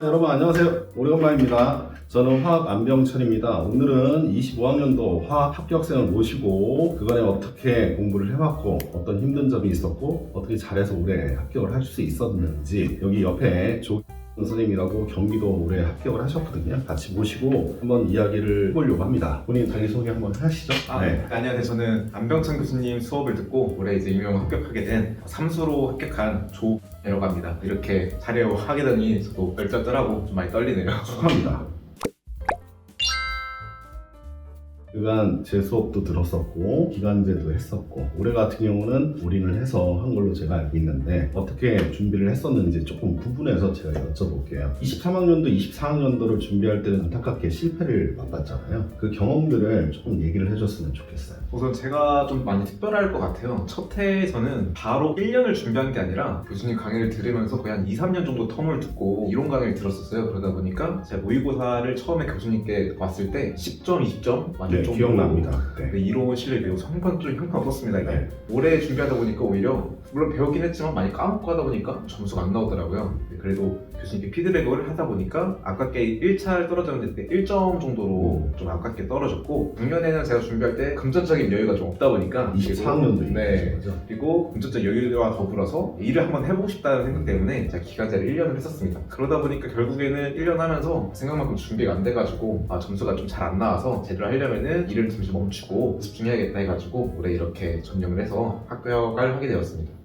여러분 안녕하세요. 오래간만입니다. 저는 화학 안병철입니다. 오늘은 25학년도 화학 합격생을 모시고 그간에 어떻게 공부를 해왔고 어떤 힘든 점이 있었고 어떻게 잘해서 올해 합격을 할 수 있었는지 여기 옆에 조 선생님이라고 경기도 올해 합격을 하셨거든요. 같이 모시고 한번 이야기를 해보려고 합니다. 본인 자기소개 한번 하시죠. 안녕하세요. 저는 안병천 교수님 수업을 듣고 올해 이제 임용 합격하게 된 삼수로 합격한 조라고 합니다. 이렇게 자리에 하게 되니 저도 얼떨떨하고 좀 많이 떨리네요. 축하합니다. 그간 제 수업도 들었었고 기간제도 했었고 올해 같은 경우는 올인을 해서 한 걸로 제가 알고 있는데 어떻게 준비를 했었는지 조금 구분해서 제가 여쭤볼게요. 23학년도, 24학년도를 준비할 때는 안타깝게 실패를 맛봤잖아요. 그 경험들을 조금 얘기를 해줬으면 좋겠어요. 우선 제가 좀 많이 특별할 것 같아요. 첫 해에서는 바로 1년을 준비한 게 아니라 교수님 강의를 들으면서 거의 한 2, 3년 정도 텀을 두고 이론 강의를 들었었어요. 그러다 보니까 제가 모의고사를 처음에 교수님께 왔을 때 10점, 20점 맞을 정도로 기억납니다. 그때. 이론 실력이 매우 형편좀 형편없었습니다. 이게. 네. 올해 준비하다 보니까 오히려 물론 배웠긴 했지만 많이 까먹고 하다 보니까 점수가 안 나오더라고요. 그래도 교수님께 피드백을 하다 보니까 아깝게 1차를 떨어졌는데 1점 정도로 좀 아깝게 떨어졌고 작년에는 제가 준비할 때 금전적인 여유가 좀 없다 보니까 24학년도 네. 거죠? 그리고 금전적 여유와 더불어서 일을 한번 해보고 싶다는 생각 때문에 제가 기간제를 1년을 했었습니다. 그러다 보니까 결국에는 1년 하면서 생각만큼 준비가 안 돼가지고 점수가 좀 잘 안 나와서 제대로 하려면은 일을 잠시 멈추고 집중해야겠다 해가지고 올해 이렇게 전념을 해서 합격을 하게 되었습니다.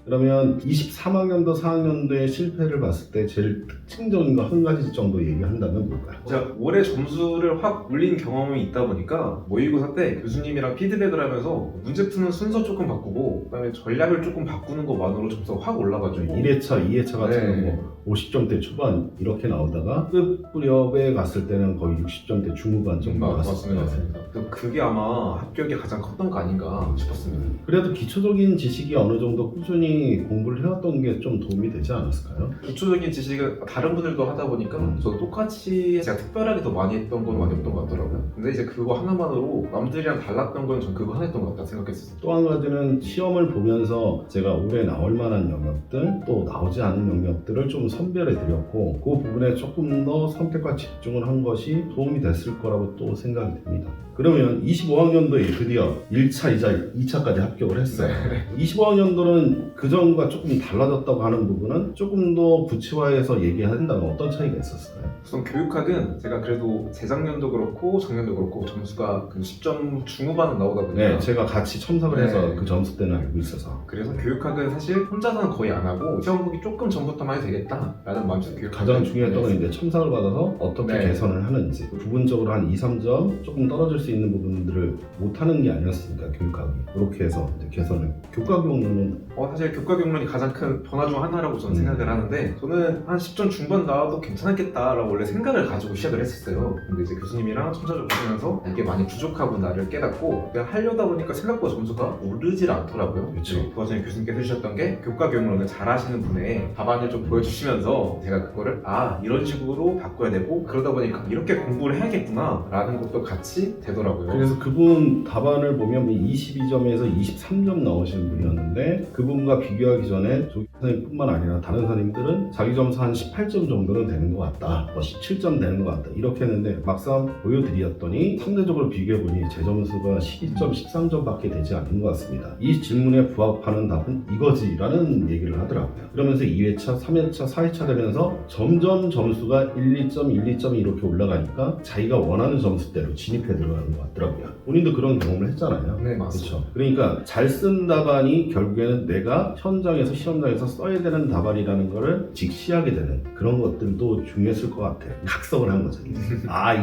그러면 23학년도, 4학년도의 실패를 봤을 때 제일 특징적인 거 한 가지 정도 얘기한다면 뭘까요? 제가 올해 점수를 확 올린 경험이 있다 보니까 모의고사 때 교수님이랑 피드백을 하면서 문제 푸는 순서 조금 바꾸고 그다음에 전략을 조금 바꾸는 것만으로 점수가 확 올라가지고 1회차, 2회차 같은 네. 경우 50점대 초반 이렇게 나오다가 끝무렵에 갔을 때는 거의 60점대 중후반 정도 맞습니다. 갔습니다. 그게 아마 합격이 가장 컸던 거 아닌가 싶었습니다. 그래도 기초적인 지식이 어느 정도 꾸준히 공부를 해왔던 게 좀 도움이 되지 않았을까요? 기초적인 지식을 다른 분들도 하다 보니까 저도 똑같이 제가 특별하게 더 많이 했던 건 많이 없던 것 같더라고요. 근데 이제 그거 하나만으로 남들이랑 달랐던 건 전 그거 하나였던 것 같다 생각했어요. 또 한 가지는 시험을 보면서 제가 올해 나올 만한 영역들 또 나오지 않은 영역들을 좀 선별해 드렸고 그 부분에 조금 더 선택과 집중을 한 것이 도움이 됐을 거라고 또 생각이 됩니다. 그러면 25학년도에 드디어 1차, 2차까지 합격을 했어요. 25학년도는 그전과 조금 달라졌다고 하는 부분은 조금 더 구체화해서 얘기한다면 어떤 차이가 있었어요? 우선 교육학은 제가 그래도 재작년도 그렇고 작년도 그렇고 점수가 그 10점 중후반은 나오다 보니까 네, 제가 같이 첨삭을 해서 네. 그 점수 때는 알고 있어서 그래서 교육학은 사실 혼자서는 거의 안 하고 시험 보기 조금 전부터만 해도 되겠다라는 마음에서 교육학 가장 중요했던 건 이제 첨삭을 받아서 어떻게 네. 개선을 하는지 부분적으로 한 2, 3점 조금 떨어질 수 있는 부분들을 못하는 게 아니었습니까 교육학이 그렇게 해서 이제 개선을 교과 경우는 사실 교과 경론이 가장 큰 변화 중 하나라고 저는 생각을 하는데 저는 한 10점 중반 나와도 괜찮겠다라고 원래 생각을 가지고 시작을 했었어요. 근데 이제 교수님이랑 첨삭을 보면서 이게 많이 부족하구나를 깨닫고 그냥 하려다 보니까 생각보다 점수가 오르질 않더라고요. 그렇죠. 그 와중에 교수님께서 해주셨던 게 교과 경론을 잘 하시는 분의 답안을 좀 보여주시면서 제가 그거를 이런 식으로 바꿔야 되고 그러다 보니까 이렇게 공부를 해야겠구나 라는 것도 같이 되더라고요. 그래서 그분 답안을 보면 22점에서 23점 나오신 분이었는데 그분과 비교하기 전에 조 선생님뿐만 아니라 다른 선생님들은 자기 점수 한 18점 정도는 되는 것 같다 17점 되는 것 같다 이렇게 했는데 막상 보여드렸더니 상대적으로 비교해보니 제 점수가 12점, 13점 밖에 되지 않는 것 같습니다. 이 질문에 부합하는 답은 이거지 라는 얘기를 하더라고요. 그러면서 2회차, 3회차, 4회차 되면서 점점 점수가 1, 2점, 1, 2점이 이렇게 올라가니까 자기가 원하는 점수대로 진입해 들어가는 것 같더라고요. 본인도 그런 경험을 했잖아요. 네, 맞습니다. 그렇죠. 그러니까 잘 쓴 답안이 결국에는 내가 현장에서 시험장에서 써야 되는 답안이라는 거를 직시하게 되는 그런 것들도 중요했을 것 같아요. 각성을 한 거죠.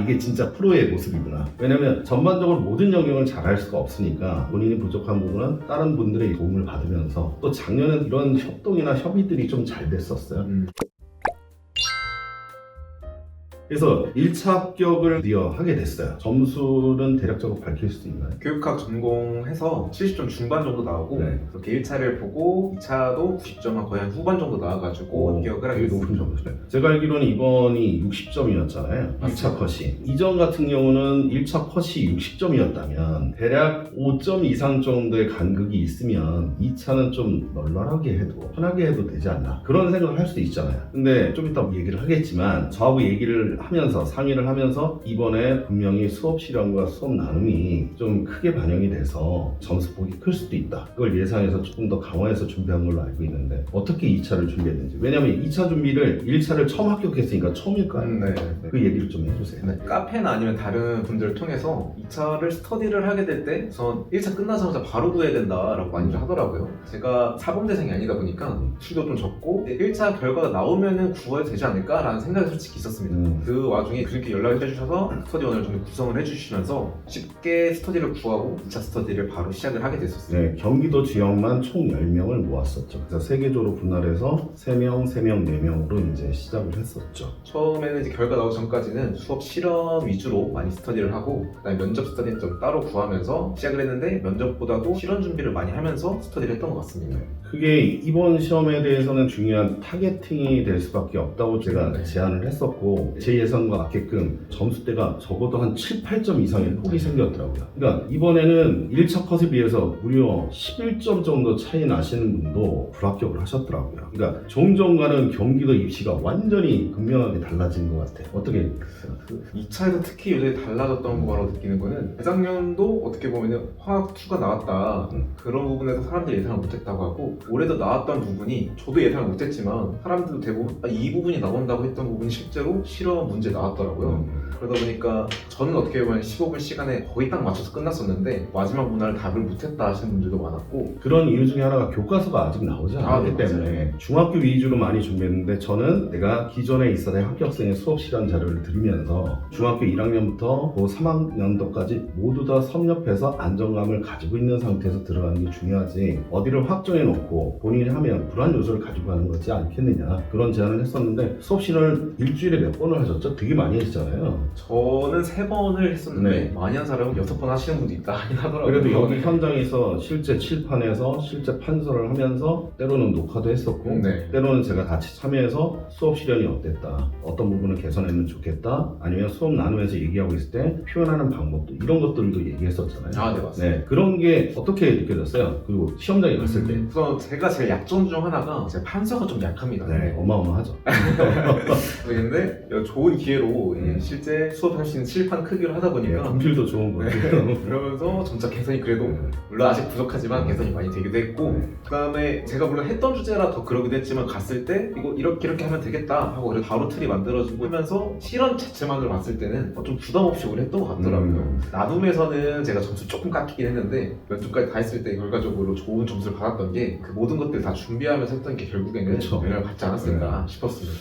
이게 진짜 프로의 모습이구나. 왜냐면 전반적으로 모든 영역을 잘할 수가 없으니까 본인이 부족한 부분은 다른 분들의 도움을 받으면서 또 작년엔 이런 협동이나 협의들이 좀 잘 됐었어요. 그래서 1차 합격을 드디어 하게 됐어요. 점수는 대략적으로 밝힐 수 있나요? 교육학 전공해서 70점 중반 정도 나오고 네. 그렇게 1차를 보고 2차도 90점한 거의 한 후반 정도 나와가지고 합격을 하게 되게 높은 됐습니다. 점수네. 제가 알기로는 이번이 60점이었잖아요. 2차 컷이. 이전 같은 경우는 1차 컷이 60점이었다면 대략 5점 이상 정도의 간극이 있으면 2차는 좀 널널하게 해도 편하게 해도 되지 않나 그런 생각을 할 수도 있잖아요. 근데 좀 이따 얘기를 하겠지만 저하고 얘기를 하면서 상의를 하면서 이번에 분명히 수업 실현과 수업 나눔이 좀 크게 반영이 돼서 점수 폭이 클 수도 있다. 그걸 예상해서 조금 더 강화해서 준비한 걸로 알고 있는데 어떻게 2차를 준비했는지. 왜냐면 2차 준비를 1차를 처음 합격했으니까 처음일 거 아니에요. 네. 그 얘기를 좀 해주세요. 네. 카페나 아니면 다른 분들을 통해서 2차를 스터디를 하게 될 때 우선 1차 끝나자마자 바로 구해야 된다라고 많이들 하더라고요. 제가 사범대생이 아니다 보니까 술도 좀 적고 1차 결과가 나오면은 구해도 되지 않을까라는 생각이 솔직히 있었습니다. 그 와중에 그렇게 연락을 해주셔서 스터디원을 좀 구성을 해주시면서 쉽게 스터디를 구하고 2차 스터디를 바로 시작을 하게 됐었어요. 네, 경기도 지역만 총 10명을 모았었죠. 그래서 세계적으로 분할해서 3명, 3명, 4명으로 이제 시작을 했었죠. 처음에는 이제 결과 나오기 전까지는 수업 실험 위주로 많이 스터디를 하고 그다음에 면접 스터디는 좀 따로 구하면서 시작을 했는데 면접보다도 실험 준비를 많이 하면서 스터디를 했던 것 같습니다. 그게 이번 시험에 대해서는 중요한 타겟팅이 될 수밖에 없다고 제가 네. 제안을 했었고 제 예상과 맞게끔 점수대가 적어도 한 7, 8점 이상의 폭이 생겼더라고요. 그러니까 이번에는 1차 컷에 비해서 무려 11점 정도 차이 나시는 분도 불합격을 하셨더라고요. 그러니까 종전과는 경기도 입시가 완전히 극명하게 달라진 것 같아요. 어떻게 생각하세요? 2차에서 특히 요새 달라졌던 거라고 느끼는 거는 재작년도 어떻게 보면 화학 2가 나왔다 그런 부분에서 사람들이 예상을 못했다고 하고 올해도 나왔던 부분이 저도 예상을 못했지만 사람들도 대부분 이 부분이 나온다고 했던 부분이 실제로 실험 문제 나왔더라고요. 그러다 보니까 저는 어떻게 보면 15분 시간에 거의 딱 맞춰서 끝났었는데 마지막 문화를 답을 못했다 하시는 분들도 많았고 그런 이유 중에 하나가 교과서가 아직 나오지 않았기 네, 때문에 중학교 위주로 많이 준비했는데 저는 내가 기존에 있었던 학교생의 수업 실현 자료를 들으면서 중학교 1학년부터 3학년도까지 모두 다 섭렵해서 안정감을 가지고 있는 상태에서 들어가는 게 중요하지 어디를 확정해 놓고 본인이 하면 불안 요소를 가지고 가는 거지 않겠느냐 그런 제안을 했었는데 수업 실현을 일주일에 몇 번을 하셨죠? 되게 많이 하시잖아요. 저는 3번을 했었는데 네. 많이 한 사람은 6번 하시는 분도 있다 하긴 하더라고요. 그래도 여기 현장에서 실제 칠판에서 실제 판서를 하면서 때로는 녹화도 했었고 네. 때로는 제가 같이 참여해서 수업 실현이 어땠다 어떤 부분을 개선하면 좋겠다 아니면 수업 나누면서 얘기하고 있을 때 표현하는 방법도 이런 것들도 얘기했었잖아요. 아, 네, 맞습니다. 네, 그런 게 어떻게 느껴졌어요? 그리고 시험장에 갔을 때 우선 제가 제일 약점 중 하나가 제 판서가 좀 약합니다. 네, 어마어마하죠. 근데 좋은 기회로 실제 수업할 수 있는 칠판 크기로 하다 네, 보니까 분필도 좋은 거고 그러면서 점차 개선이 그래도 물론 아직 부족하지만 개선이 많이 되기도 했고 그 다음에 제가 물론 했던 주제라 더 그러기도 했지만 갔을 때 이거 이렇게 하면 되겠다 하고 그래서 바로 틀이 만들어지고 하면서 실험 자체만으로 봤을 때는 좀 부담 없이 오래 했던 것 같더라고요. 나눔에서는 제가 점수 조금 깎이긴 했는데 면접까지 다 했을 때 결과적으로 좋은 점수를 받았던 게 그 모든 것들 다 준비하면서 했던 게 결국에는 그쵸. 영향을 받지 않았을까 싶었습니다.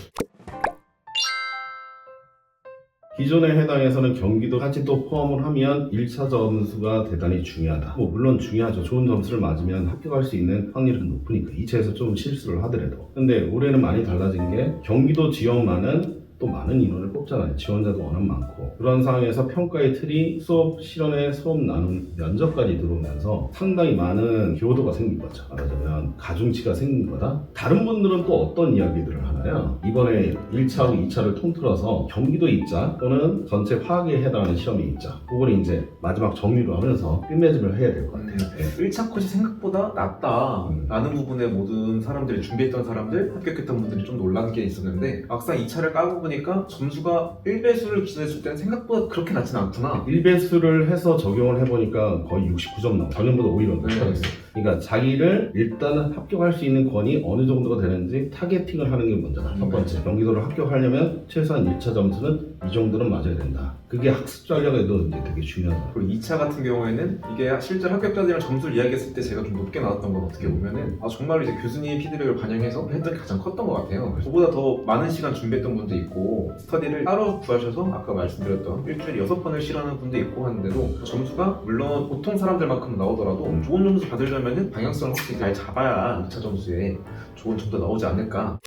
기존에 해당에서는 경기도까지 또 포함을 하면 1차 점수가 대단히 중요하다. 물론 중요하죠. 좋은 점수를 맞으면 합격할 수 있는 확률은 높으니까 2차에서 좀 실수를 하더라도. 근데 올해는 많이 달라진 게 경기도 지역만은 또 많은 인원을 뽑잖아요. 지원자도 워낙 많고 그런 상황에서 평가의 틀이 수업 실현에 수업 나눔 면접까지 들어오면서 상당히 많은 교도가 생긴 거죠. 말하자면 가중치가 생긴 거다. 다른 분들은 또 어떤 이야기들을 하나요? 이번에 1차하고 2차를 통틀어서 경기도 입자 또는 전체 화학에 해당하는 시험의 입자 그걸 이제 마지막 정리로 하면서 끝맺음을 해야 될 것 같아요. 네. 1차 컷이 생각보다 낫다 라는 부분에 모든 사람들이 준비했던 사람들 합격했던 분들이 좀 놀란 게 있었는데 막상 2차를 까고 보니까 점수가 1배수를 기준했을 때는 생각보다 그렇게 낮진 않구나. 1배수를 해서 적용을 해보니까 거의 69점 나와. 작년보다 오히려 높아졌어요. 그러니까 자기를 일단은 합격할 수 있는 권이 어느 정도가 되는지 타겟팅을 하는 게 먼저다. 첫 번째, 경기도를 합격하려면 최소한 1차 점수는 이 정도는 맞아야 된다. 그게 학습 전략에도 이제 되게 중요하다. 그리고 2차 같은 경우에는 이게 실제 합격자들이랑 점수를 이야기했을 때 제가 좀 높게 나왔던 건 어떻게 보면은 정말로 이제 교수님 피드백을 반영해서 했던 게 가장 컸던 것 같아요. 저보다 더 많은 시간 준비했던 분도 있고 스터디를 따로 구하셔서 아까 말씀드렸던 일주일에 6번을 실하는 분도 있고 하는데도 점수가 물론 보통 사람들만큼은 나오더라도 좋은 점수 받으려면은 방향성을 확실히 잘 잡아야 2차 점수에 좋은 점수가 나오지 않을까.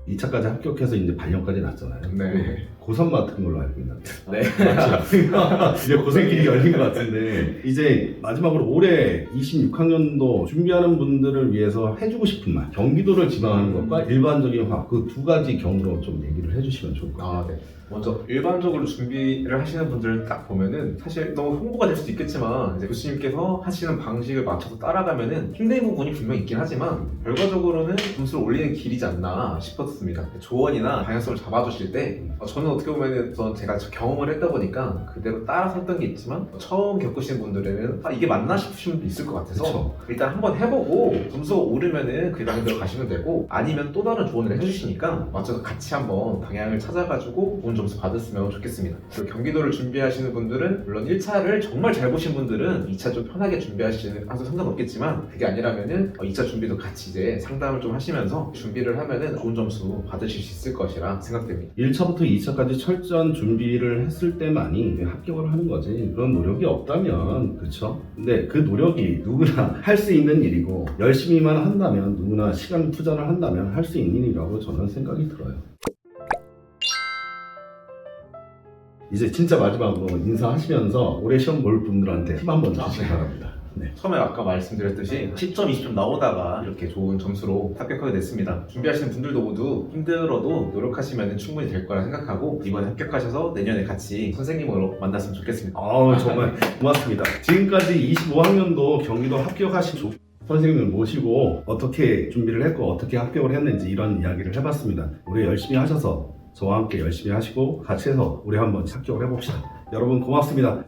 2차까지 합격해서 이제 반영까지 났잖아요. 네. 고3 맡은 걸로 알고 있는데. 네. 이제 고생길이 열린 것 같은데, 이제 마지막으로 올해 26학년도 준비하는 분들을 위해서 해주고 싶은 말, 경기도를 지망하는 것과 일반적인 화학, 그 두 가지 경우로 좀 얘기를 해주시면 좋을 것 같아요. 아, 네. 먼저 일반적으로 준비를 하시는 분들을 딱 보면은 사실 너무 홍보가 될 수도 있겠지만 이제 교수님께서 하시는 방식을 맞춰서 따라가면은 힘든 부분이 분명 있긴 하지만 결과적으로는 점수를 올리는 길이지 않나 싶었습니다. 조언이나 방향성을 잡아주실 때 저는 어떻게 보면은 제가 경험을 했다 보니까 그대로 따라서 했던 게 있지만 처음 겪으시는 분들에는 이게 맞나 싶으신 분도 있을 것 같아서 그쵸. 일단 한번 해보고 점수가 오르면은 그 방향대로 가시면 되고 아니면 또 다른 조언을 해주시니까 맞춰서 같이 한번 방향을 찾아가지고 좋은 점수 받았으면 좋겠습니다. 그리고 경기도를 준비하시는 분들은 물론 1차를 정말 잘 보신 분들은 2차 좀 편하게 준비하시는 하셔도 상관없겠지만 그게 아니라면은 2차 준비도 같이 이제 상담을 좀 하시면서 준비를 하면은 좋은 점수 받으실 수 있을 것이라 생각됩니다. 1차부터 2차까지 철저한 준비를 했을 때만이 합격을 하는 거지. 그런 노력이 없다면, 그렇죠? 근데 그 노력이 누구나 할 수 있는 일이고 열심히만 한다면, 누구나 시간 투자를 한다면 할 수 있는 일이라고 저는 생각이 들어요. 이제 진짜 마지막으로 인사하시면서 올해 시험 볼 분들한테 팁 한번 주시기 바랍니다. 네. 처음에 아까 말씀드렸듯이 10점, 20점 나오다가 이렇게 좋은 점수로 합격하게 됐습니다. 준비하시는 분들도 모두 힘들어도 노력하시면 충분히 될 거라 생각하고 이번에 합격하셔서 내년에 같이 선생님으로 만났으면 좋겠습니다. 정말 고맙습니다. 지금까지 25학년도 경기도 합격하신 선생님을 모시고 어떻게 준비를 했고 어떻게 합격을 했는지 이런 이야기를 해봤습니다. 올해 열심히 하셔서 저와 함께 열심히 하시고 같이 해서 올해 한번 합격을 해봅시다. 여러분 고맙습니다.